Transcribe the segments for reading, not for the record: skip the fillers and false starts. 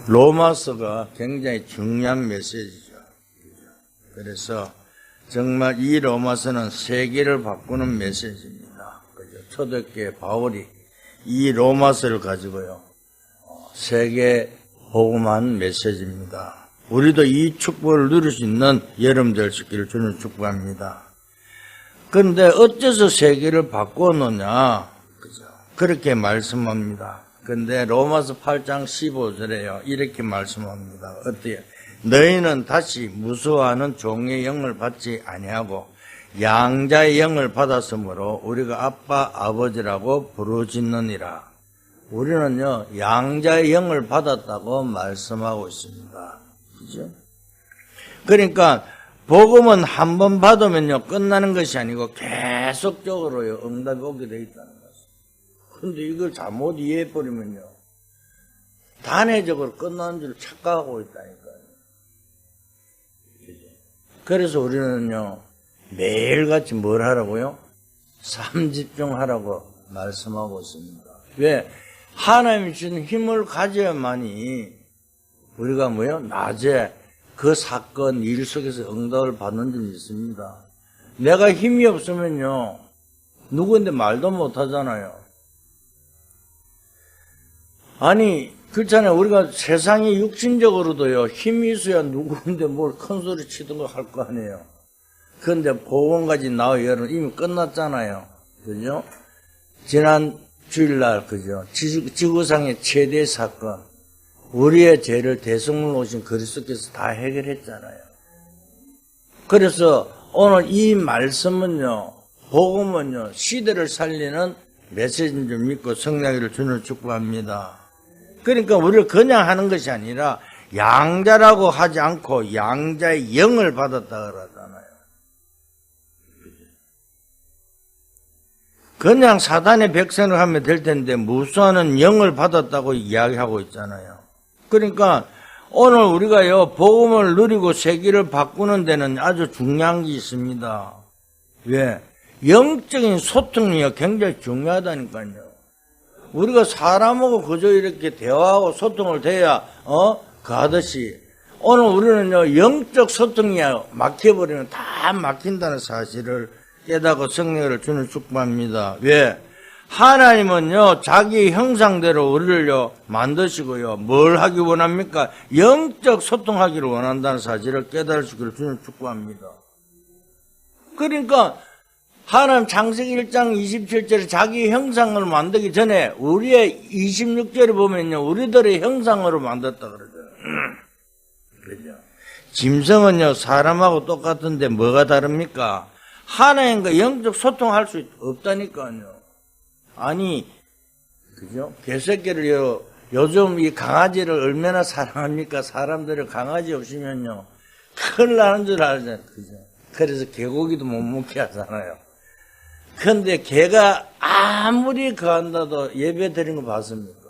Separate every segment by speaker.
Speaker 1: 로마서가 굉장히 중요한 메시지죠. 그래서 정말 이 로마서는 세계를 바꾸는 메시지입니다. 초대교회 바울이 이 로마서를 가지고요, 세계 복음한 메시지입니다. 우리도 이 축복을 누릴 수 있는 여러분 될 수 있기를 주는 축복합니다. 그런데 어째서 세계를 바꿔놓냐? 그죠? 그렇게 말씀합니다. 근데 로마서 8장 15절에요. 이렇게 말씀합니다. 어때요? 너희는 다시 무서워하는 종의 영을 받지 아니하고 양자의 영을 받았으므로 우리가 아빠 아버지라고 부르짖느니라. 우리는요, 양자의 영을 받았다고 말씀하고 있습니다. 그죠? 그러니까 복음은 한 번 받으면요 끝나는 것이 아니고 계속적으로요 응답이 오게 돼 있다는 거죠. 근데 이걸 잘못 이해해버리면요 단회적으로 끝나는 줄 착각하고 있다니까요. 그래서 우리는요 매일같이 뭘 하라고요? 삶 집중하라고 말씀하고 있습니다. 왜? 하나님이 주신 힘을 가져야만이 우리가 뭐요? 낮에 그 사건, 일 속에서 응답을 받는 줄 믿습니다. 내가 힘이 없으면요 누구인데 말도 못 하잖아요. 아니 그렇잖아요. 우리가 세상에 육신적으로도요 힘이 있어야 누구인데 뭘 큰 소리 치든가 할 거 아니에요. 그런데 복음까지 나와 여러분 이미 끝났잖아요. 그죠? 지난 주일날 그죠? 지구상의 최대 사건, 우리의 죄를 대성물로 오신 그리스도께서 다 해결했잖아요. 그래서 오늘 이 말씀은요, 복음은요, 시대를 살리는 메시지인 줄 믿고 성령을 주는 축복합니다. 그러니까 우리를 그냥 하는 것이 아니라 양자라고 하지 않고 양자의 영을 받았다 그러잖아요. 그냥 사단의 백성을 하면 될 텐데 무수하는 영을 받았다고 이야기하고 있잖아요. 그러니까 오늘 우리가요 복음을 누리고 세계를 바꾸는 데는 아주 중요한 게 있습니다. 왜? 영적인 소통이요 굉장히 중요하다니까요. 우리가 사람하고 그저 이렇게 대화하고 소통을 돼야 그 하듯이 오늘 우리는요 영적 소통이 막혀버리면 다 막힌다는 사실을 깨닫고 성령을 주는 축복합니다. 왜? 하나님은요 자기 형상대로 우리를요 만드시고요 뭘 하기 원합니까? 영적 소통하기를 원한다는 사실을 깨달을 수 있기를 주는 축복합니다. 그러니까 하나님 창세기 1장 27절에 자기 형상을 만들기 전에 우리의 26절에 보면요 우리들의 형상으로 만들었다 그러잖아요. 그죠? 짐승은요 사람하고 똑같은데 뭐가 다릅니까? 하나님과 영적 소통할 수 없다니까요. 아니, 그죠? 개새끼를요, 요즘 이 강아지를 얼마나 사랑합니까? 사람들이 강아지 없으면요, 큰일 나는 줄 알잖아요. 그죠? 그래서 개고기도 못 먹게 하잖아요. 근데 개가 아무리 거한다도 예배 드리는 거 봤습니까?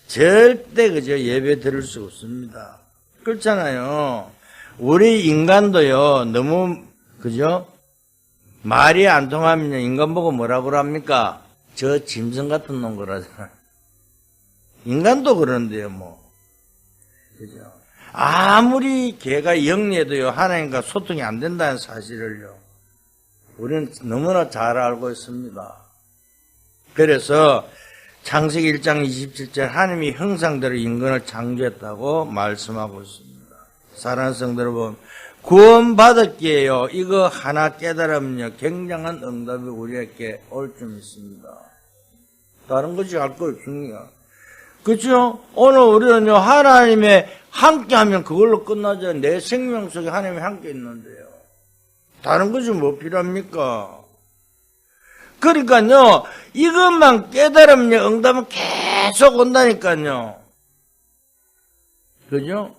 Speaker 1: 절대, 그죠? 예배 드릴 수 없습니다. 그렇잖아요. 우리 인간도요, 너무, 그죠? 말이 안 통하면 인간 보고 뭐라고 합니까? 저 짐승 같은 놈 그러잖아요. 인간도 그런데요, 뭐. 그죠? 아무리 개가 영리해도요, 하나님과 소통이 안 된다는 사실을요, 우리는 너무나 잘 알고 있습니다. 그래서 창세기 1장 27절 하나님이 형상대로 인간을 창조했다고 말씀하고 있습니다. 사랑하는 성도 여러분, 구원받았기에요. 이거 하나 깨달으면요 굉장한 응답이 우리에게 올 줄 믿습니다. 다른 것이 알 거 없습니다. 그렇죠? 오늘 우리는요 하나님의 함께하면 그걸로 끝나죠. 내 생명 속에 하나님이 함께 있는데요. 다른 것이 뭐 필요합니까? 그러니까요 이것만 깨달으면 응답은 계속 온다니까요. 그죠?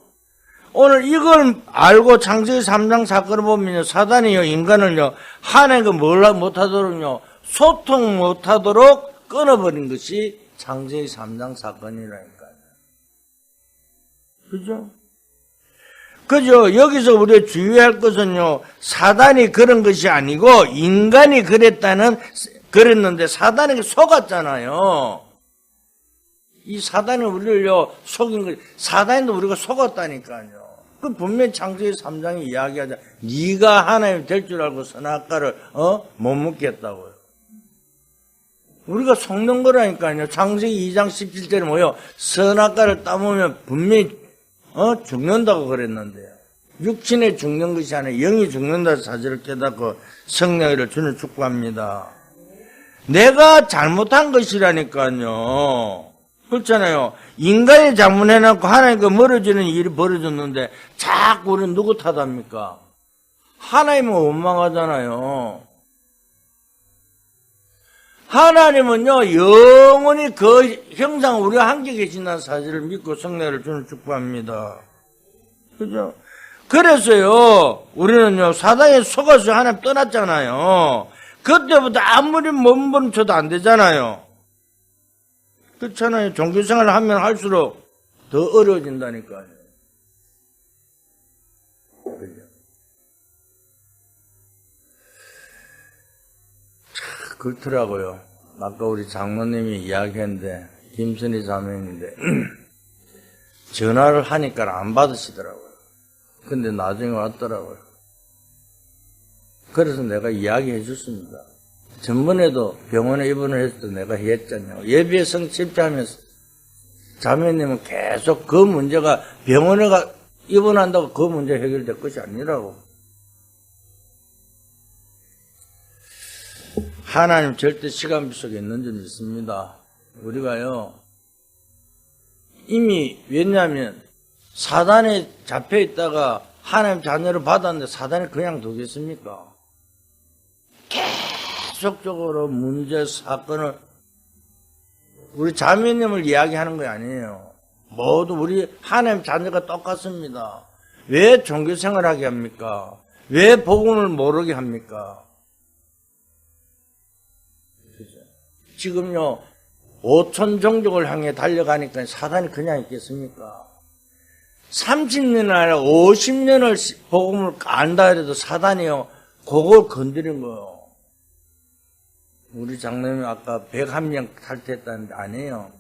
Speaker 1: 오늘 이걸 알고 창세기 3장 사건을 보면요, 사단이요, 인간을요, 하나님과 뭘 못하도록요, 소통 못하도록 끊어버린 것이 창세기 3장 사건이라니까요. 그죠? 그죠? 여기서 우리가 주의할 것은요, 사단이 그런 것이 아니고, 인간이 그랬는데 사단에게 속았잖아요. 이 사단이 우리를요, 속인 거, 사단도 우리가 속았다니까요. 그 분명히 창세기 3장이 이야기하자. 네가 하나님 될 줄 알고 선악과를, 못 먹겠다고요. 우리가 속는 거라니까요. 창세기 2장 17절에 뭐요? 선악과를 따먹으면 분명히, 죽는다고 그랬는데요. 육신에 죽는 것이 아니라 영이 죽는다 사실을 깨닫고 성령을 주는 축복합니다. 내가 잘못한 것이라니까요. 그렇잖아요. 인간이 잘못해놓고 하나님과 멀어지는 일이 벌어졌는데 자꾸 우리는 누구 탓합니까? 하나님은 원망하잖아요. 하나님은요, 영원히 그 형상 우리와 함께 계신다는 사실을 믿고 성령을 주는 축복합니다. 그죠? 그래서요, 우리는요, 사단에 속아서 하나님 떠났잖아요. 그때부터 아무리 몸부림쳐도 안 되잖아요. 그렇잖아요. 종교생활을 하면 할수록 더 어려워진다니까요. 그죠? 참, 그렇더라고요. 아까 우리 장로님이 이야기했는데, 김선희 자매인데, 전화를 하니까 안 받으시더라고요. 근데 나중에 왔더라고요. 그래서 내가 이야기해 줬습니다. 전번에도 병원에 입원을 했을 때 내가 했잖아요. 예비에 성실패하면서 자매님은 계속 그 문제가 병원에 입원한다고 그 문제 해결될 것이 아니라고. 하나님 절대 시간비 속에 있는 줄 믿습니다. 우리가요, 이미 왜냐하면 사단에 잡혀 있다가 하나님 자녀를 받았는데 사단이 그냥 두겠습니까? 계속적으로 문제, 사건을 우리 자매님을 이야기하는 거 아니에요. 모두 우리 하나님 자녀가 똑같습니다. 왜 종교생활하게 합니까? 왜 복음을 모르게 합니까? 그죠? 지금요 5천 종족을 향해 달려가니까 사단이 그냥 있겠습니까? 30년이 아니라 50년을 복음을 안다 해도 사단이요 그걸 건드린 거예요. 우리 장로님이 아까 101명 탈퇴했다는데 아니에요.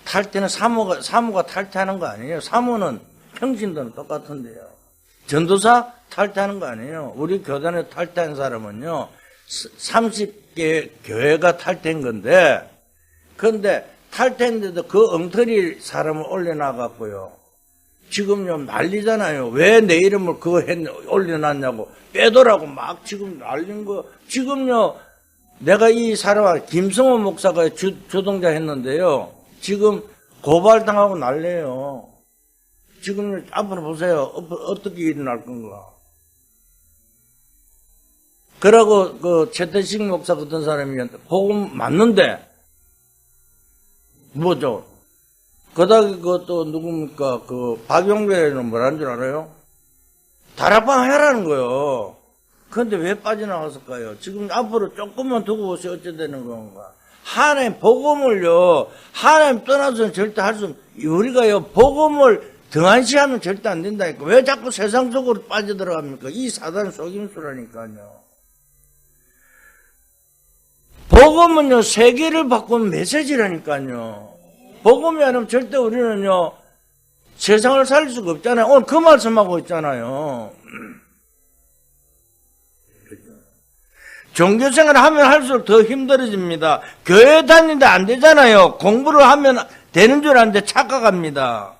Speaker 1: 탈퇴는 사모가 탈퇴하는 거 아니에요. 사모는 평신도는 똑같은데요. 전도사 탈퇴하는 거 아니에요. 우리 교단에 탈퇴한 사람은요 30개 교회가 탈퇴한 건데, 그런데 탈퇴했는데도 그 엉터리 사람을 올려놔갖고요 지금요 난리잖아요. 왜 내 이름을 그거 올려놨냐고 빼더라고 막 지금 난린 거. 지금요 내가 이 사람과 김성호 목사가 주동자 했는데요. 지금 고발당하고 난리예요. 지금 앞으로 보세요. 어떻게 일어날 건가. 그러고 그 최태식 목사 같은 사람이 복음 맞는데 뭐죠? 그다음에 그또 누굽니까? 그 박용배는 뭐라는 줄 알아요? 다락방 해라는 거요. 그런데 왜 빠져나갔을까요? 지금 앞으로 조금만 두고 보세요. 어째 되는 건가? 하나님 복음을요, 하나님 떠나서는 절대 할 수, 우리가요, 복음을 등한시하면 절대 안 된다니까. 왜 자꾸 세상 속으로 빠져들어갑니까? 이 사단 속임수라니까요. 복음은요, 세계를 바꾸는 메시지라니까요. 복음이 아니면 절대 우리는요, 세상을 살릴 수가 없잖아요. 오늘 그 말씀하고 있잖아요. 종교생활을 하면 할수록 더 힘들어집니다. 교회 다니는데 안 되잖아요. 공부를 하면 되는 줄 아는데 착각합니다.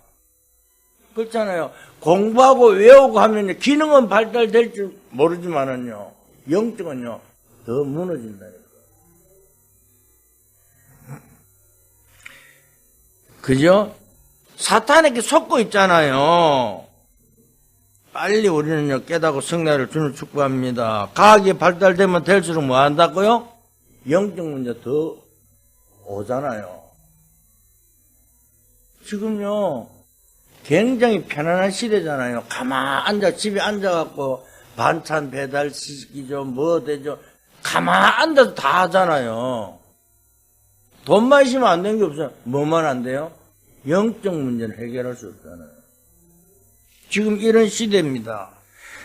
Speaker 1: 그렇잖아요. 공부하고 외우고 하면 기능은 발달될 줄 모르지만은요, 영적은요, 더 무너진다니까. 그죠? 사탄에게 속고 있잖아요. 빨리 우리는요, 깨닫고 성례를 주는 축복합니다. 과학이 발달되면 될수록 뭐 한다고요? 영적 문제 더 오잖아요. 지금요, 굉장히 편안한 시대잖아요. 집에 앉아갖고 반찬 배달시키죠, 뭐 되죠. 가만 앉아서 다 하잖아요. 돈만 있으면 안 되는 게 없어요. 뭐만 안 돼요? 영적 문제는 해결할 수 없잖아요. 지금 이런 시대입니다.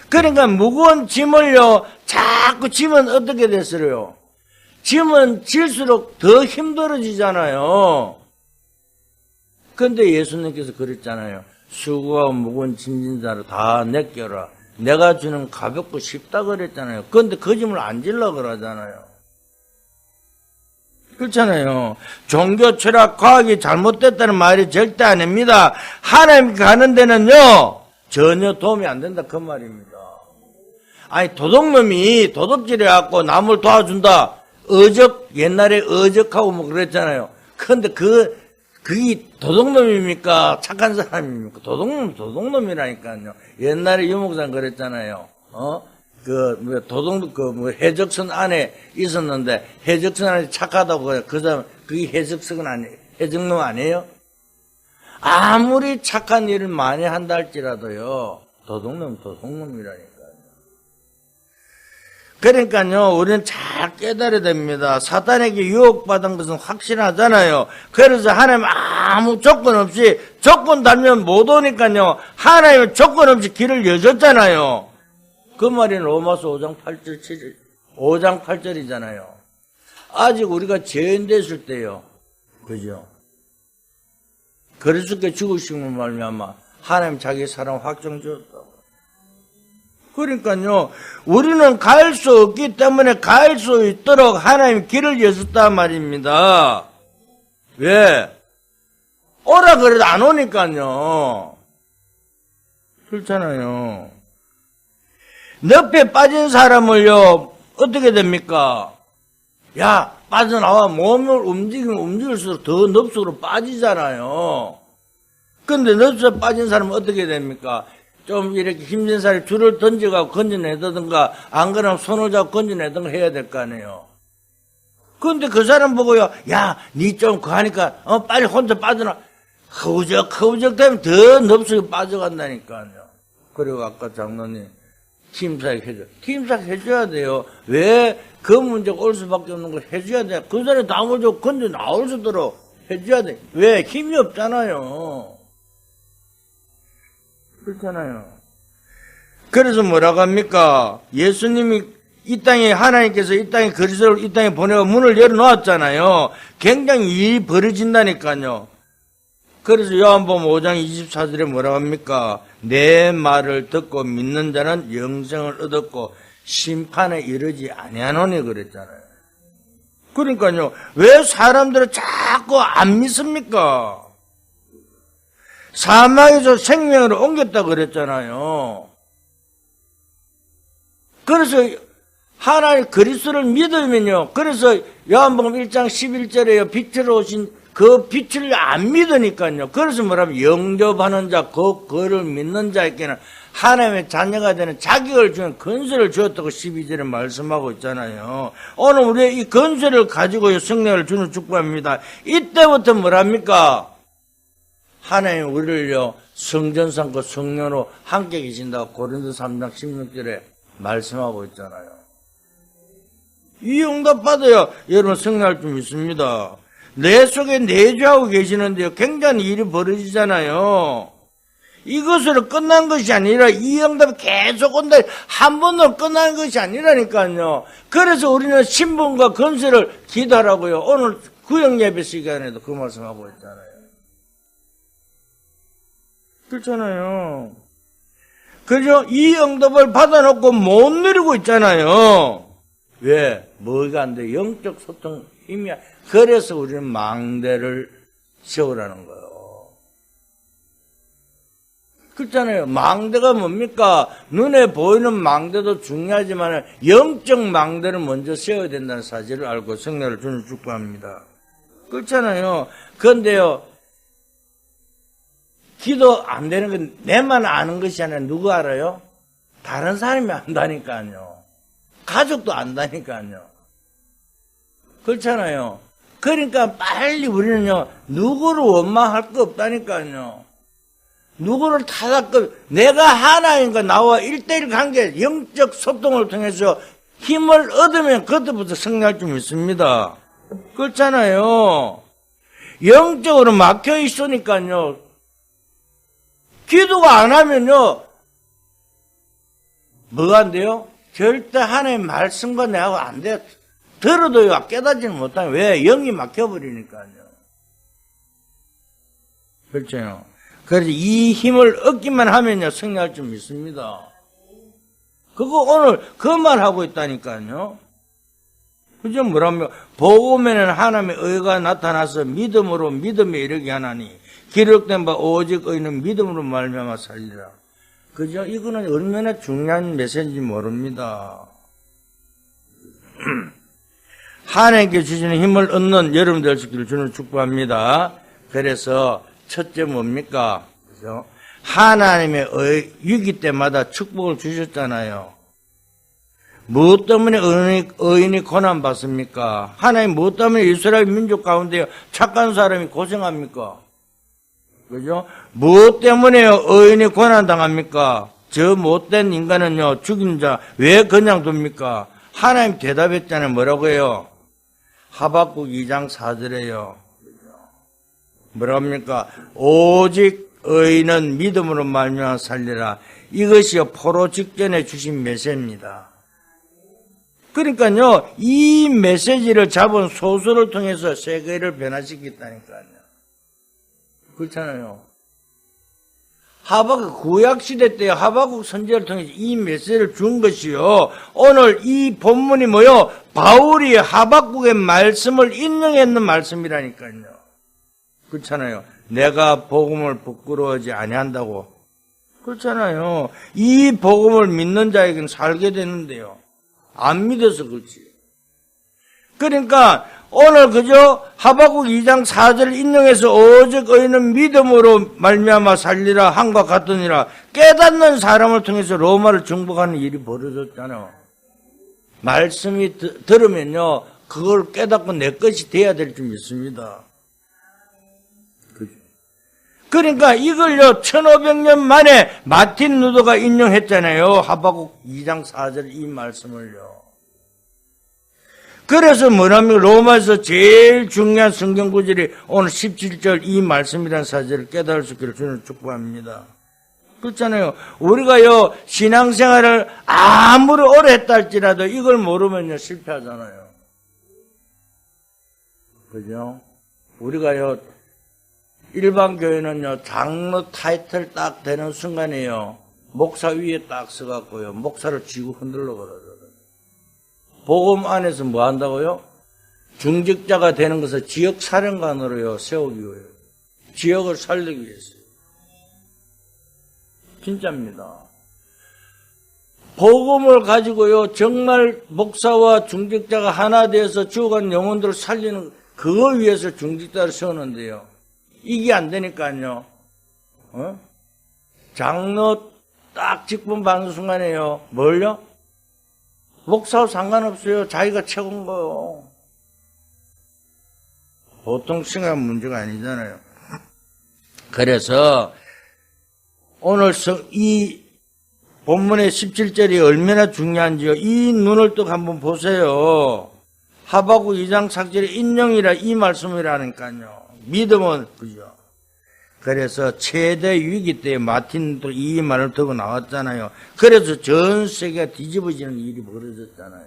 Speaker 1: 그러니까 무거운 짐을요, 자꾸 짐은 어떻게 됐어요? 짐은 질수록 더 힘들어지잖아요. 근데 예수님께서 그랬잖아요. 수고하고 무거운 짐진 자를 다 내껴라. 내가 주는 가볍고 쉽다 그랬잖아요. 그런데 그 짐을 안 질러 그러잖아요. 그렇잖아요. 종교, 철학, 과학이 잘못됐다는 말이 절대 아닙니다. 하나님 가는 데는요, 전혀 도움이 안 된다 그 말입니다. 아니 도둑놈이 도둑질 해갖고 남을 도와준다. 옛날에 어적하고 뭐 그랬잖아요. 그런데 그게 도둑놈입니까? 착한 사람입니까? 도둑놈이라니까요. 옛날에 유목사는 그랬잖아요. 해적선 안에 있었는데, 해적선 안에 착하다고 그래. 그 사람, 그게 해적놈 아니에요? 아무리 착한 일을 많이 한다 할지라도요, 도둑놈이라니까요. 그러니까요, 우리는 잘 깨달아야 됩니다. 사탄에게 유혹받은 것은 확실하잖아요. 그래서 하나님 아무 조건 없이, 조건 달면 못 오니까요, 하나님은 조건 없이 길을 여셨잖아요. 그 말이 로마서 5장 8절이잖아요. 아직 우리가 죄인 됐을 때요. 그죠? 그리스도께 죽으심을 말미암아 하나님 자기 사랑 확정 주었다고. 그러니까요, 우리는 갈 수 없기 때문에 갈 수 있도록 하나님 길을 여셨단 말입니다. 왜? 오라 그래도 안 오니까요. 그렇잖아요. 늪에 빠진 사람을요, 어떻게 됩니까? 야, 빠져나와. 몸을 움직일수록 더 늪속으로 빠지잖아요. 근데 늪에 빠진 사람은 어떻게 됩니까? 좀 이렇게 힘든 사람이 줄을 던져가고 건져내든가, 안 그러면 손을 잡고 건져내든가 해야 될 거 아니에요. 근데 그 사람 보고요, 야, 니 좀 하니까, 빨리 혼자 빠져나. 허우적 되면 더 늪속에 빠져간다니까요. 그리고 아까 장로님, 팀사역 해줘야 돼요. 왜 그 문제가 올 수밖에 없는 걸 해줘야 돼. 그 사람이 담을 좀 건져 나올 수 있도록 해줘야 돼. 왜? 힘이 없잖아요. 그렇잖아요. 그래서 뭐라고 합니까? 예수님이 하나님께서 이 땅에 그리스도를 이 땅에 보내고 문을 열어놓았잖아요. 굉장히 일이 벌어진다니까요. 그래서 요한복음 5장 24절에 뭐라고 합니까? 내 말을 듣고 믿는 자는 영생을 얻었고 심판에 이르지 아니하노니 그랬잖아요. 그러니까요. 왜 사람들은 자꾸 안 믿습니까? 사망에서 생명으로 옮겼다 그랬잖아요. 그래서 하나님 그리스도를 믿으면요. 그래서 요한복음 1장 11절에요. 빛으로 오신 그 빛을 안 믿으니까요. 그래서 뭐라면 영접하는 자, 그를 믿는 자에게는 하나님의 자녀가 되는 자격을 주는 건설을 주었다고 12절에 말씀하고 있잖아요. 오늘 우리 이 건설을 가지고 성령을 주는 축복합니다. 이때부터 뭐랍니까? 하나님 우리를요, 성전 삼고 성령으로 함께 계신다고 고린도 3장 16절에 말씀하고 있잖아요. 이 응답 받아야 여러분 성령할 줄 믿습니다. 내 속에 내주하고 계시는데요, 굉장히 일이 벌어지잖아요. 이것으로 끝난 것이 아니라 이 응답이 계속 온다. 한 번으로 끝나는 것이 아니라니까요. 그래서 우리는 신분과 건설을 기도하라고요. 오늘 구역예배 시간에도 그 말씀하고 있잖아요. 그렇잖아요. 그죠? 이 응답을 받아놓고 못 누리고 있잖아요. 왜? 뭐가 안 돼? 영적 소통 힘이. 그래서 우리는 망대를 세우라는 거예요. 그렇잖아요. 망대가 뭡니까? 눈에 보이는 망대도 중요하지만 영적 망대를 먼저 세워야 된다는 사실을 알고 성령을 주는 축복합니다. 그렇잖아요. 그런데요, 기도 안 되는 건 내만 아는 것이 아니라 누구 알아요? 다른 사람이 안다니까요. 가족도 안다니까요. 그렇잖아요. 그러니까 빨리 우리는요, 누구를 원망할 거 없다니까요. 누구를 내가 하나님과 나와 1대1 관계, 영적 소통을 통해서 힘을 얻으면 그때부터 승리할 줄 믿습니다. 그렇잖아요. 영적으로 막혀 있으니까요. 기도가 안 하면요, 뭐가 안 돼요? 절대 하나님의 말씀과 내하고 안 돼요. 들어도요, 깨닫지는 못하면. 왜? 영이 막혀버리니까요. 그렇죠. 그래서 이 힘을 얻기만 하면요, 승리할 줄 믿습니다. 그거 오늘 그 말 하고 있다니까요. 그죠? 뭐라며? 복음에는 하나님의 의가 나타나서 믿음으로 믿음에 이르게 하나니 기록된 바 오직 의는 믿음으로 말미암아 살리라. 그죠? 이거는 얼마나 중요한 메시지인지 모릅니다. 하나님께 주시는 힘을 얻는 여러분 될 수 있기를 주는 축복합니다. 그래서 첫째 뭡니까? 그죠? 하나님의 위기 때마다 축복을 주셨잖아요. 무엇 때문에 의인이 고난받습니까? 하나님 무엇 때문에 이스라엘 민족 가운데 착한 사람이 고생합니까? 그죠? 무엇 때문에요? 의인이 고난당합니까? 저 못된 인간은요, 죽인 자, 왜 그냥 둡니까? 하나님 대답했잖아요. 뭐라고 해요? 하박국 2장 4절에요. 뭐랍니까? 오직 의인은 믿음으로 말미암아 살리라. 이것이요, 포로 직전에 주신 메시지입니다. 그러니까요, 이 메시지를 잡은 소설을 통해서 세계를 변화시켰다니까요. 그렇잖아요. 하박국 구약시대 때 하박국 선지자를 통해서 이 메시지를 준 것이요. 오늘 이 본문이 뭐요? 바울이 하박국의 말씀을 인용했는 말씀이라니까요. 그렇잖아요. 내가 복음을 부끄러워하지 아니한다고. 그렇잖아요. 이 복음을 믿는 자에게는 살게 되는데요. 안 믿어서 그렇지. 그러니까 오늘 그저 하박국 2장 4절을 인용해서 오직 의인은 믿음으로 말미암아 살리라 한과 같으니라. 깨닫는 사람을 통해서 로마를 정복하는 일이 벌어졌잖아요. 말씀이 들으면요, 그걸 깨닫고 내 것이 돼야 될 줄 믿습니다. 그러니까 이걸요, 1500년 만에 마틴 루더가 인용했잖아요. 하박국 2장 4절 이 말씀을요. 그래서 뭐냐면 로마에서 제일 중요한 성경 구절이 오늘 17절 이 말씀이라는 사실을 깨달을 수 있기를 주는 축복합니다. 그렇잖아요. 우리가요, 신앙생활을 아무리 오래 했다 할지라도 이걸 모르면요, 실패하잖아요. 그죠? 우리가요, 일반 교회는요, 장로 타이틀 딱 되는 순간에요, 목사 위에 딱 서갖고요, 목사를 쥐고 흔들러 그러죠. 복음 안에서 뭐 한다고요? 중직자가 되는 것을 지역사령관으로요, 세우기 위해요. 지역을 살리기 위해서요. 진짜입니다. 복음을 가지고요, 정말 목사와 중직자가 하나 되어서 죽어간 영혼들을 살리는, 그거 위해서 중직자를 세우는데요. 이게 안 되니까요. 장로 딱 직분 받는 순간에요. 뭘요? 목사와 상관없어요. 자기가 최고인 거요. 보통 생각 문제가 아니잖아요. 그래서 오늘 이 본문의 17절이 얼마나 중요한지요. 이 눈을 또 한번 보세요. 하박국 2장 4절의 인용이라 이 말씀이라니까요. 믿음은 그죠. 그래서 최대 위기 때 마틴도 이 말을 듣고 나왔잖아요. 그래서 전 세계가 뒤집어지는 일이 벌어졌잖아요.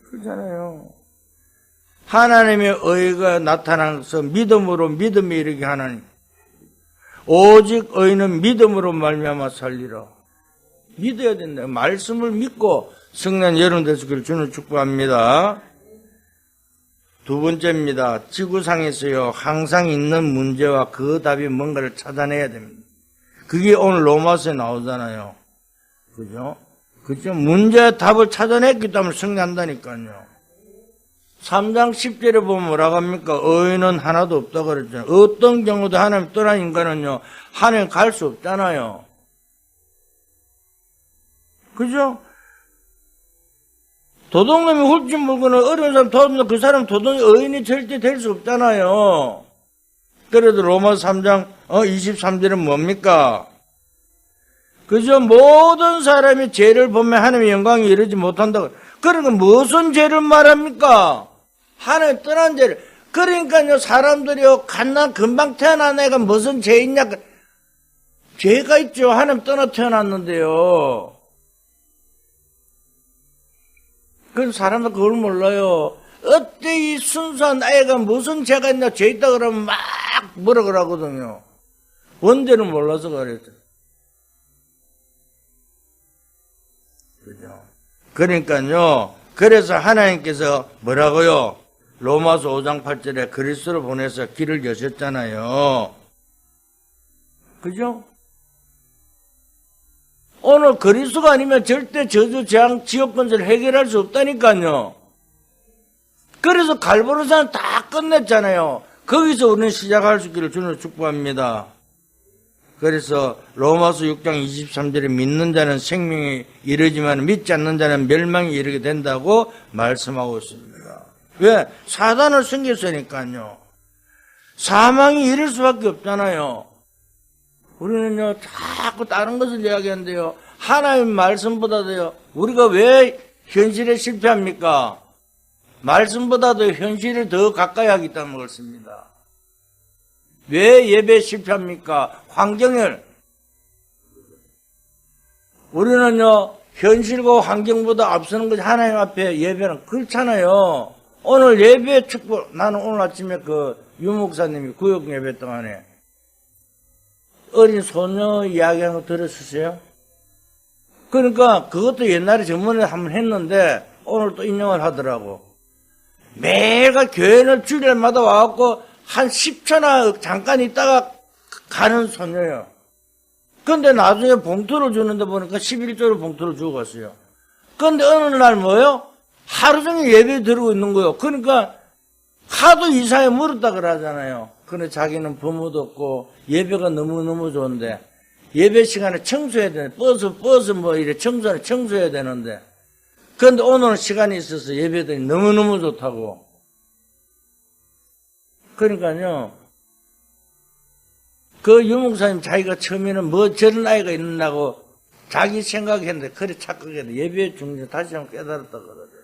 Speaker 1: 그렇잖아요. 하나님의 의가 나타나서 믿음으로 믿음에 이르게 하나님. 오직 의는 믿음으로 말미암아 살리라. 믿어야 된다. 말씀을 믿고 성령 여러분 되시기를 주는 축복합니다. 두 번째입니다. 지구상에서요, 항상 있는 문제와 그 답이 뭔가를 찾아내야 됩니다. 그게 오늘 로마서에 나오잖아요. 그죠? 그죠? 문제의 답을 찾아냈기 때문에 승리한다니까요. 3장 10절에 보면 뭐라고 합니까? 의인은 하나도 없다고 그랬잖아요. 어떤 경우도 하나님 떠난 인간은요, 하나님 갈 수 없잖아요. 그죠? 도둑놈이 훌쩍 물고는 어려운 사람 도둑놈, 그 사람 도둑이 의인이 절대 될 수 없잖아요. 그래도 로마 3장 23절은 뭡니까? 그죠? 모든 사람이 죄를 보면 하나님의 영광이 이르지 못한다고. 그러니까 무슨 죄를 말합니까? 하나님 떠난 죄를. 그러니까요, 사람들이요, 금방 태어난 애가 무슨 죄 있냐? 죄가 있죠. 하나님 떠나 태어났는데요. 그래서 사람들 그걸 몰라요. 어때 이 순수한 아이가 무슨 죄가 있나, 죄 있다 그러면 막 뭐라 그러거든요. 원대는 몰라서 그랬죠. 그죠? 그러니까요. 그래서 하나님께서 뭐라고요? 로마서 5장 8절에 그리스도를 보내서 길을 여셨잖아요. 그죠? 오늘 그리스도가 아니면 절대 저주, 재앙, 지옥 건설을 해결할 수 없다니까요. 그래서 갈보로산 다 끝냈잖아요. 거기서 우리는 시작할 수 있기를 주님을 축복합니다. 그래서 로마서 6장 23절에 믿는 자는 생명에 이르지만 믿지 않는 자는 멸망에 이르게 된다고 말씀하고 있습니다. 왜? 사단을 숨겼으니까요. 사망이 이를 수밖에 없잖아요. 우리는요 자꾸 다른 것을 이야기하는데요. 하나님 말씀보다도요. 우리가 왜 현실에 실패합니까? 말씀보다도 현실을 더 가까이 하기 때문에 그렇습니다. 왜 예배에 실패합니까? 환경을. 우리는요 현실과 환경보다 앞서는 것이 하나님 앞에 예배는 그렇잖아요. 오늘 예배 축복, 나는 오늘 아침에 유 목사님이 구역 예배 동안에 어린 소녀 이야기하는 거 들었으세요? 그러니까 그것도 옛날에 전문에 한번 했는데 오늘 또 인용을 하더라고. 매일가 교회를 주일마다 와갖고 한 10초나 잠깐 있다가 가는 소녀예요. 근데 나중에 봉투를 주는데 보니까 11조를 봉투를 주고 갔어요. 근데 어느 날 뭐예요? 하루 종일 예배 드리고 있는 거예요. 그러니까 하도 이사에 물었다 그러잖아요. 근데 자기는 부모도 없고 예배가 너무너무 좋은데 예배 시간에 청소해야 되는데 버스 뭐 이래 청소해야 되는데 그런데 오늘은 시간이 있어서 예배들이 너무너무 좋다고. 그러니까요. 그 유목사님 자기가 처음에는 뭐 저런 아이가 있는다고 자기 생각했는데 그래 착각했는데 예배의 중심 다시 한번 깨달았다 그러더라고요.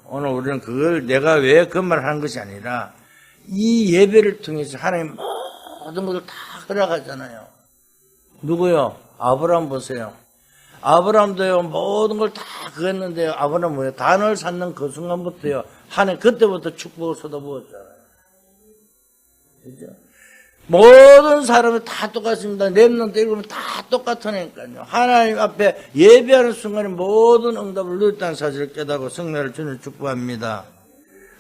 Speaker 1: 오늘 우리는 그걸 내가 왜 그 말을 하는 것이 아니라 이 예배를 통해서 하나님 모든 것을 다 허락하잖아요. 누구요? 아브라함 보세요. 아브라함도요 모든 걸 다 그랬는데요. 아브라함 뭐예요? 단을 쌓는 그 순간부터요 하나님 그때부터 축복을 쏟아부었잖아요. 그죠? 모든 사람은 다 똑같습니다. 렘넌트 읽으면 다 똑같으니까요. 하나님 앞에 예배하는 순간에 모든 응답을 누렸다는 사실을 깨닫고 성례를 주는 축복합니다.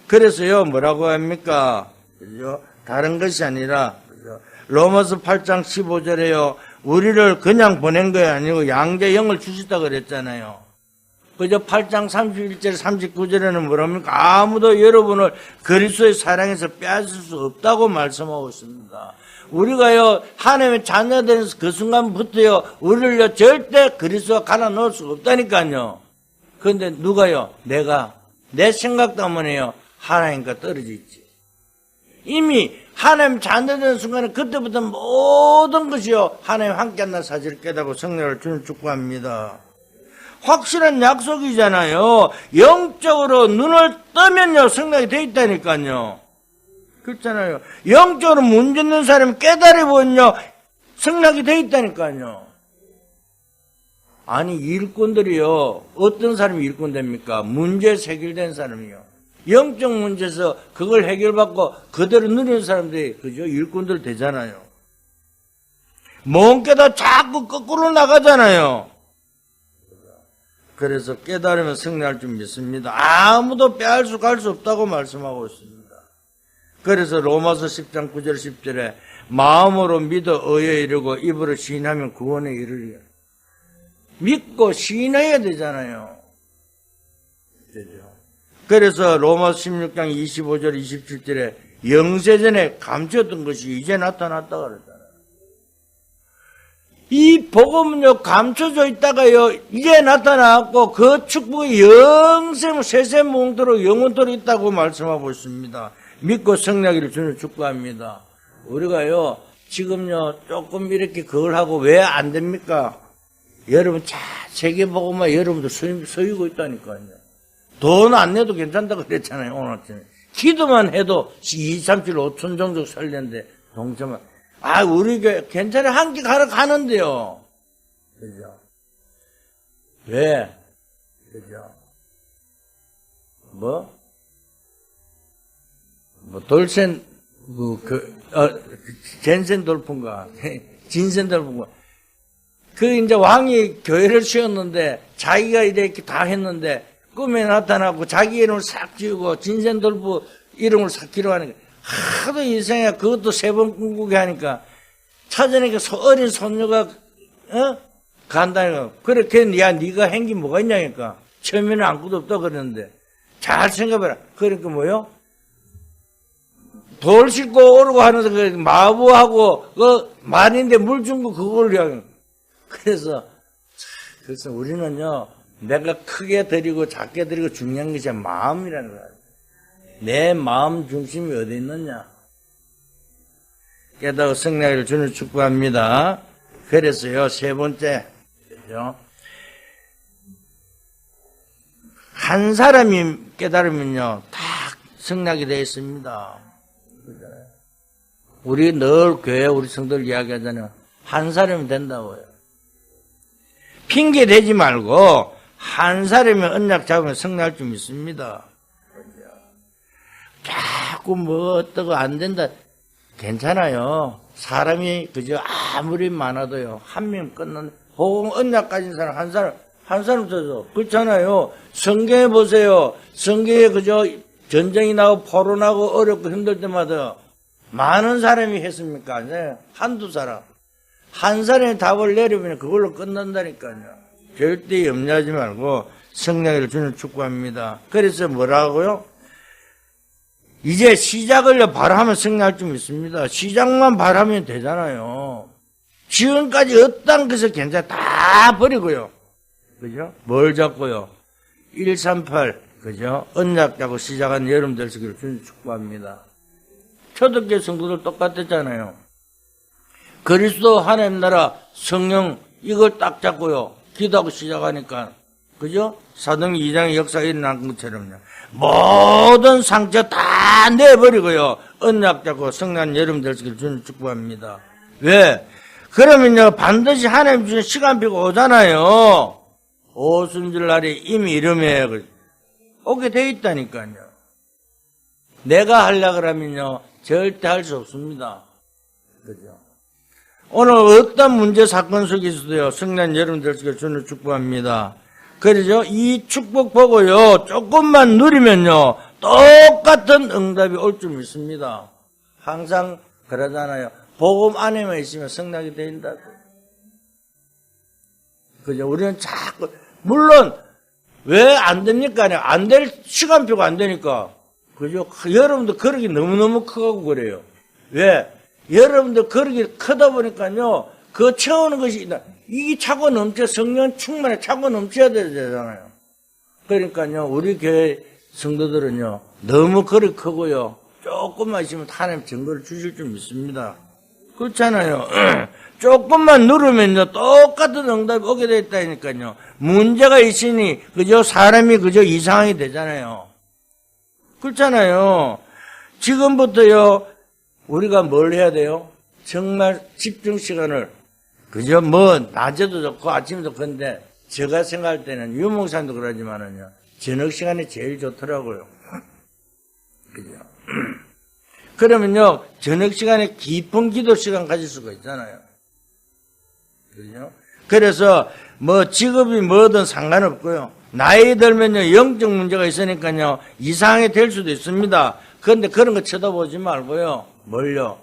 Speaker 1: 그래서요 뭐라고 합니까? 그죠? 다른 것이 아니라 그죠? 로마서 8장 15절에요. 우리를 그냥 보낸 거 아니고 양자 영을 주셨다 그랬잖아요. 그저 8장 31절 39절에는 뭐랍니까? 아무도 여러분을 그리스도의 사랑에서 빼앗을 수 없다고 말씀하고 있습니다. 우리가요 하나님의 자녀되는 그 순간부터요 우리를요 절대 그리스도가 갈아 넣을 수가 없다니까요. 그런데 누가요? 내가 내 생각 때문에요 하나님과 떨어져 있지. 이미 하나님 자녀되는 순간에 그때부터 모든 것이요 하나님 함께한다는 사실을 깨닫고 성령을 주는 축복합니다. 확실한 약속이잖아요. 영적으로 눈을 뜨면요 성령이 돼 있다니까요. 그렇잖아요. 영적으로 문제 있는 사람이 깨달아보면요 성령이 돼 있다니까요. 아니 일꾼들이요 어떤 사람이 일꾼 됩니까? 문제에 해결된 사람이요. 영적 문제에서 그걸 해결받고 그대로 누리는 사람들이 그죠? 일꾼들 되잖아요. 못 깨다 자꾸 거꾸로 나가잖아요. 그래서 깨달으면 승리할 줄 믿습니다. 아무도 빼앗을 수 갈 수 없다고 말씀하고 있습니다. 그래서 로마서 10장 9절 10절에 마음으로 믿어 의에 이르고 입으로 시인하면 구원에 이르리라. 믿고 시인해야 되잖아요. 그죠? 그래서 로마서 16장 25절 27절에 영세전에 감추었던 것이 이제 나타났다 그랬잖아요. 이 복음은요 감춰져 있다가요 이제 나타났고 그 축복이 영생 세세몽토록 영원토록 있다고 말씀하고 있습니다. 믿고 승리하기를 주는 축복합니다. 우리가요 지금요 조금 이렇게 그걸 하고 왜 안 됩니까? 여러분 세계복음만 여러분들 서이고 있다니까요. 돈 안 내도 괜찮다고 그랬잖아요. 오늘 아침에 기도만 해도 2, 3, 7, 5천 정도 살렸는데 동참은 우리 교회 괜찮아 한 끼 가는데요. 그죠? 왜? 그죠? 돌센 젠센 돌풍가, 진센 돌풍가. 이제 왕이 교회를 세웠는데, 자기가 이렇게 다 했는데, 꿈에 나타나고 자기 이름을 싹 지우고, 진센 돌풍 이름을 싹 기록하는 거. 하도 이상해. 그것도 3번 꿈꾸게 하니까, 찾아내니까 어린 손녀가, 간다는 거. 그래, 네가 한 게 뭐가 있냐니까. 처음에는 아무것도 없다 그랬는데. 잘 생각해봐라. 그러니까 뭐요? 돌 싣고 오르고 하면서 마부하고 말인데 물 준 거 그걸 이야기하는 거예요. 그래서 우리는요, 내가 크게 드리고 작게 드리고 중요한 것이 마음이라는 거야. 내 마음 중심이 어디 있느냐. 깨닫고 승리를 주는 축복합니다. 그래서요, 3번째, 그죠? 한 사람이 깨달으면요, 다 승리하게 되어 있습니다. 우리 늘 교회 우리 성도들 이야기하잖아요. 한 사람이 된다고요. 핑계 대지 말고 한 사람이 언약 잡으면 승리할 줄 믿습니다. 자꾸 뭐 어떠고 안 된다. 괜찮아요. 사람이 그저 아무리 많아도요. 한 명 끝난 복음 언약 가진 사람 한 사람 써서 그렇잖아요. 성경에 보세요. 성경에 그저 전쟁이 나고 포로나고 어렵고 힘들 때마다 많은 사람이 했습니까? 네. 한두 사람. 한 사람이 답을 내리면 그걸로 끝난다니까요. 절대 염려하지 말고 승리를 주는 축복합니다. 그래서 뭐라고요? 이제 시작을 바로 하면 승리할 줄 믿습니다. 시작만 바로 하면 되잖아요. 지금까지 어떤 것을 괜찮아 다 버리고요. 그죠? 뭘 잡고요? 138, 그죠? 언약 잡고 시작한 여러분 되시기를 주님 축복합니다. 초대교회 성도들 똑같았잖아요. 그리스도 하나님 나라 성령 이걸 딱 잡고요. 기도하고 시작하니까, 그죠? 사도행 2장의 역사가 일어난 것처럼요. 모든 상처 다 내버리고요. 언약 잡고 성령 여러분 되시기를 주님 축복합니다. 왜? 그러면요, 반드시 하나님 주신 시간표가 오잖아요. 오순절 날이 이미 이름에 오게 돼 있다니까요. 내가 하려고 하면요, 절대 할 수 없습니다. 그죠? 오늘 어떤 문제 사건 속에서도요, 성령 여러분 되시기를 주님 축복합니다. 그러죠? 이 축복 보고요, 조금만 누리면요, 똑같은 응답이 올 줄 믿습니다. 항상 그러잖아요. 복음 안에만 있으면 성령이 된다고. 그죠? 우리는 자꾸, 물론, 왜 안 됩니까? 안 될 시간표가 안 되니까. 그죠? 여러분들 거력이 너무너무 크고 그래요. 왜? 여러분들 거력이 크다 보니까요, 그 채우는 것이, 이게 차고 넘쳐, 성령 충만에 차고 넘쳐야 되잖아요. 그러니까요, 우리 교회 성도들은요, 너무 거력이 크고요, 조금만 있으면 하나님 증거를 주실 줄 믿습니다. 그렇잖아요. 조금만 누르면요, 똑같은 응답이 오게 됐다니까요. 문제가 있으니, 그저 사람이 그저 이상하게 되잖아요. 그렇잖아요. 지금부터요, 우리가 뭘 해야 돼요? 정말 집중 시간을, 그저 낮에도 좋고 아침에도 좋은데, 제가 생각할 때는 유목사님도 그러지만은요, 저녁 시간이 제일 좋더라고요. 그죠? 그러면요, 저녁 시간에 깊은 기도 시간 가질 수가 있잖아요. 그죠? 그래서, 직업이 뭐든 상관없고요. 나이 들면요, 영적 문제가 있으니까요, 이상하게 될 수도 있습니다. 그런데 그런 거 쳐다보지 말고요, 뭘요?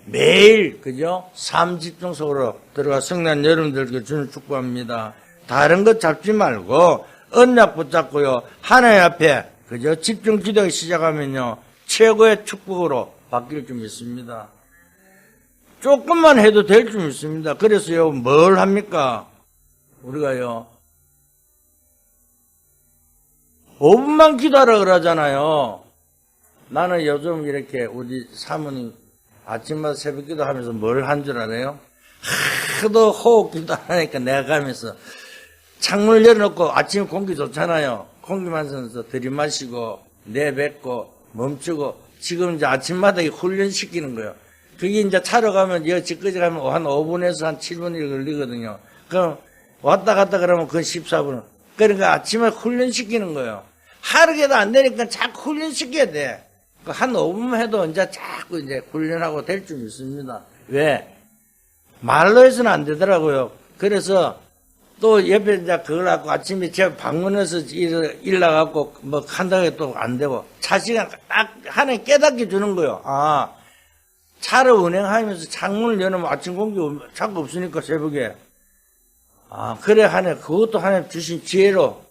Speaker 1: 매일, 그죠? 삶 집중 속으로 들어가 성난 여러분들께 주는 축복합니다. 다른 것 잡지 말고, 언약 붙잡고요, 하나님 앞에, 그죠? 집중 기도하기 시작하면요, 최고의 축복으로 바뀔 줄 믿습니다. 조금만 해도 될 줄 믿습니다. 그래서요, 뭘 합니까? 우리가요, 5분만 기도하라 그러잖아요. 나는 요즘 이렇게 우리 사모님 아침마다 새벽 기도 하면서 뭘 한 줄 알아요? 하도 호흡 기도 하니까 내가 가면서 창문을 열어놓고 아침에 공기 좋잖아요. 공기 마시면서 들이마시고 내뱉고 멈추고 지금 이제 아침마다 훈련시키는 거예요. 그게 이제 차로 가면 여기 집까지 가면 한 5분에서 한 7분 걸리거든요. 그럼 왔다 갔다 그러면 그 14분. 그러니까 아침에 훈련시키는 거예요. 하루에도 안 되니까 자꾸 훈련시켜야 돼. 한 5분만 해도 이제 자꾸 이제 훈련하고 될 줄 믿습니다. 왜? 말로 해서는 안 되더라고요. 그래서 또 옆에 이제 그걸 갖고 아침에 제가 방문해서 일 나가고 뭐 한다고 또 안 되고 차시간 딱 하나에 깨닫게 주는 거예요. 아, 차를 운행하면서 창문을 열면 아침 공기 자꾸 없으니까 새벽에. 아, 그래 하네. 그것도 하나님 주신 지혜로.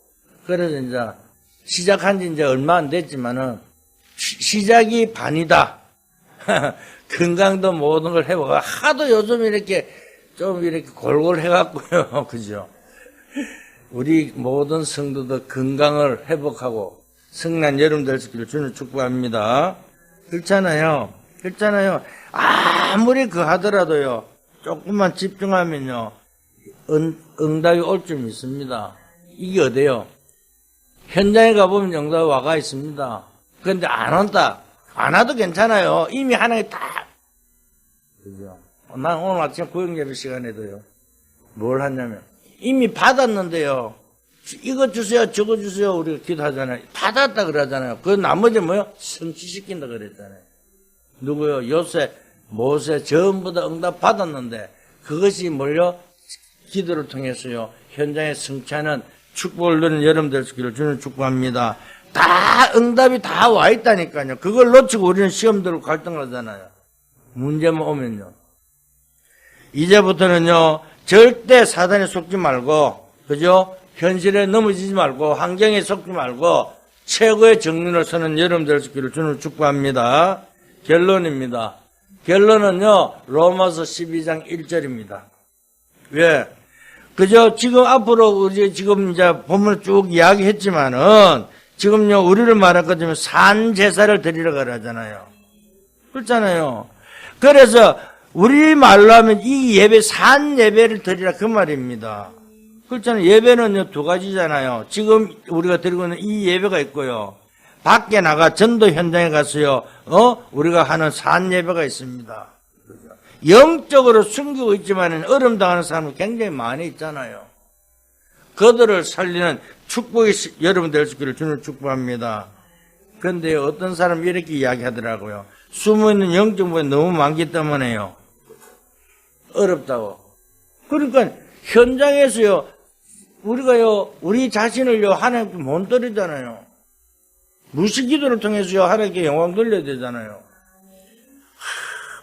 Speaker 1: 그래서 이제 시작한 지 이제 얼마 안 됐지만은 시작이 반이다. 건강도 모든 걸 해보고 하도 요즘 이렇게 좀 이렇게 골골 해갖고요. 그죠? 우리 모든 성도도 건강을 회복하고 성난 여름 될 수 있기를 주님 축복합니다. 그렇잖아요. 아무리 그 하더라도요. 조금만 집중하면요. 응답이 올 줄 믿습니다. 이게 어때요? 현장에 가보면 응답이 와가 있습니다. 그런데 안 온다. 안 와도 괜찮아요. 이미 하나님 다. 그죠? 난 오늘 아침 구역예배 시간에도요. 뭘 하냐면, 이미 받았는데요. 이거 주세요, 저거 주세요. 우리가 기도하잖아요. 받았다 그러잖아요. 그 나머지 뭐요? 성취시킨다 그랬잖아요. 누구요? 요새, 모세 전부 다 응답 받았는데, 그것이 뭘요? 기도를 통해서요. 현장에 성취하는 축복을 누리는 여러분 될 수 있기를 주님 축복합니다. 다 응답이 다 와 있다니까요. 그걸 놓치고 우리는 시험 들고 갈등하잖아요. 문제만 오면요. 이제부터는요. 절대 사단에 속지 말고, 그죠? 현실에 넘어지지 말고, 환경에 속지 말고, 최고의 정륜을 서는 여러분 될 수 있기를 주님 축복합니다. 결론입니다. 결론은요. 로마서 12장 1절입니다. 왜? 그죠? 지금 앞으로 우리 지금 이제 본문을 쭉 이야기했지만은, 지금요, 우리를 말할 것 같으면 산 제사를 드리러 가라잖아요. 그렇잖아요. 그래서, 우리 말로 하면 이 예배, 산 예배를 드리라 그 말입니다. 그렇잖아요. 예배는요, 두 가지잖아요. 지금 우리가 드리고 있는 이 예배가 있고요. 밖에 나가 전도 현장에 가서요, 우리가 하는 산 예배가 있습니다. 영적으로 숨기고 있지만 어려움당하는 사람이 굉장히 많이 있잖아요. 그들을 살리는 축복이 여러분 될 수 있기를 주님 축복합니다. 그런데 어떤 사람이 이렇게 이야기하더라고요. 숨어있는 영적 부분이 너무 많기 때문에요. 어렵다고. 그러니까 현장에서요. 우리가요. 우리 자신을요. 하나님께 못 드리잖아요. 무식기도를 통해서요. 하나님께 영광 돌려야 되잖아요.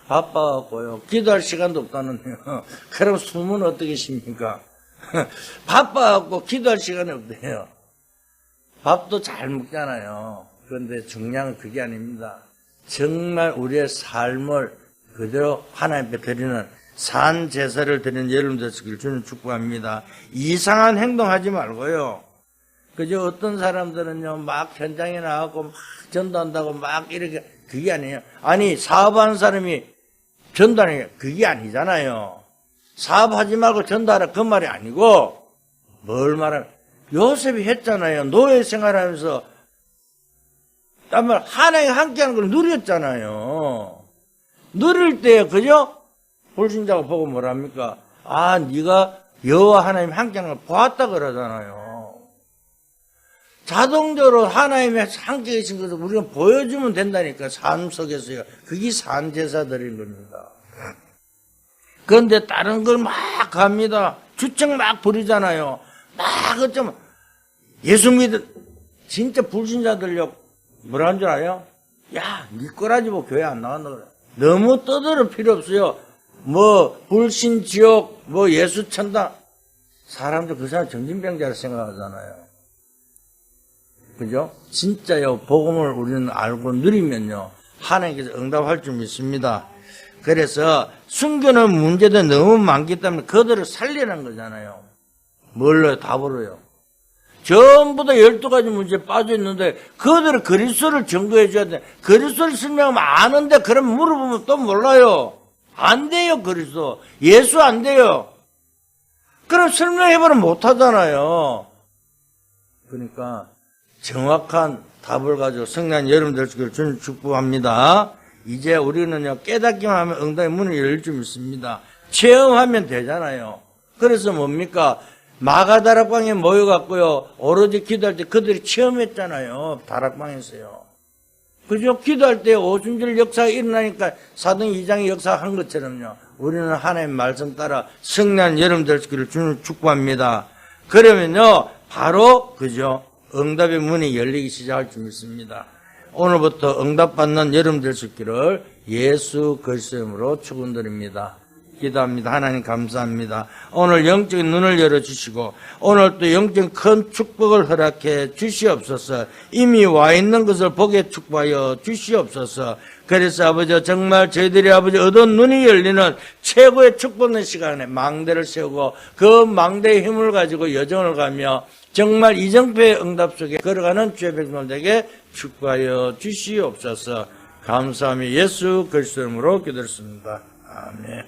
Speaker 1: 바빠갖고요. 기도할 시간도 없다는데요. 그럼 숨은 어떻게 십니까? 바빠갖고 기도할 시간이 없대요. 밥도 잘 먹잖아요. 그런데 중요한 건 그게 아닙니다. 정말 우리의 삶을 그대로 하나님께 드리는 산 제사를 드리는 여러분 되시길 주님 축복합니다. 이상한 행동하지 말고요. 그저 어떤 사람들은요, 막 현장에 나가고 막 전도한다고 막 이렇게, 그게 아니에요. 아니, 사업하는 사람이 전도하는 게 그게 아니잖아요. 사업하지 말고 전도하라 그 말이 아니고, 뭘 말하면, 요셉이 했잖아요. 노예 생활하면서, 하나님 함께하는 걸 누렸잖아요. 누릴 때, 그죠? 불신자가 보고 뭐랍니까? 아, 네가 여호와 하나님 함께하는 걸 보았다 그러잖아요. 자동적으로 하나님이 함께 계신 것을 우리가 보여주면 된다니까, 삶 속에서요. 그게 산제사 드린 겁니다. 그런데 다른 걸 막 합니다. 주책 막 부리잖아요. 막 어쩌면 예수 믿은 진짜 불신자들요. 뭐라는 줄 알아요? 야, 니 거라지 뭐 교회 안 나간다 그래. 너무 떠들을 필요 없어요. 뭐 불신 지옥, 뭐 예수 천당. 사람들 그 사람 정신병자를 생각하잖아요. 그죠? 진짜요. 복음을 우리는 알고 누리면요. 하나님께서 응답할 줄 믿습니다. 그래서 숨겨놓은 문제도 너무 많기 때문에 그들을 살리라는 거잖아요. 뭘로요? 답으로요. 전부 다 12가지 문제에 빠져 있는데 그들을 그리스도를 증거해 줘야 돼. 그리스도를 설명하면 아는데 그럼 물어보면 또 몰라요. 안 돼요. 그리스도. 예수 안 돼요. 그럼 설명해보면 못하잖아요. 그러니까 정확한 답을 가지고 성난 여러분 될 수 있기를 주님 축복합니다. 이제 우리는요, 깨닫기만 하면 응답의 문을 열릴 줄 믿습니다. 체험하면 되잖아요. 그래서 뭡니까? 마가다락방에 모여갖고요, 오로지 기도할 때 그들이 체험했잖아요. 다락방에서요. 그죠? 기도할 때 오순절 역사가 일어나니까 사도행 2장의 역사한 것처럼요. 우리는 하나님의 말씀 따라 승리한 여러분 되시기를 주님 축복합니다. 그러면요, 바로, 그죠? 응답의 문이 열리기 시작할 줄 믿습니다. 오늘부터 응답받는 여러분 될 수 있기를 예수 그리스도의 이름으로 축원드립니다. 기도합니다. 하나님 감사합니다. 오늘 영적인 눈을 열어주시고 오늘 또 영적인 큰 축복을 허락해 주시옵소서. 이미 와 있는 것을 보게 축복하여 주시옵소서. 그래서 아버지 정말 저희들이 아버지 얻은 눈이 열리는 최고의 축복의 시간에 망대를 세우고 그 망대의 힘을 가지고 여정을 가며 정말 이정표의 응답 속에 걸어가는 주의 백성들에게 축복하여 주시옵소서. 감사하며 예수 그리스도 이름으로 기도했습니다. 아멘.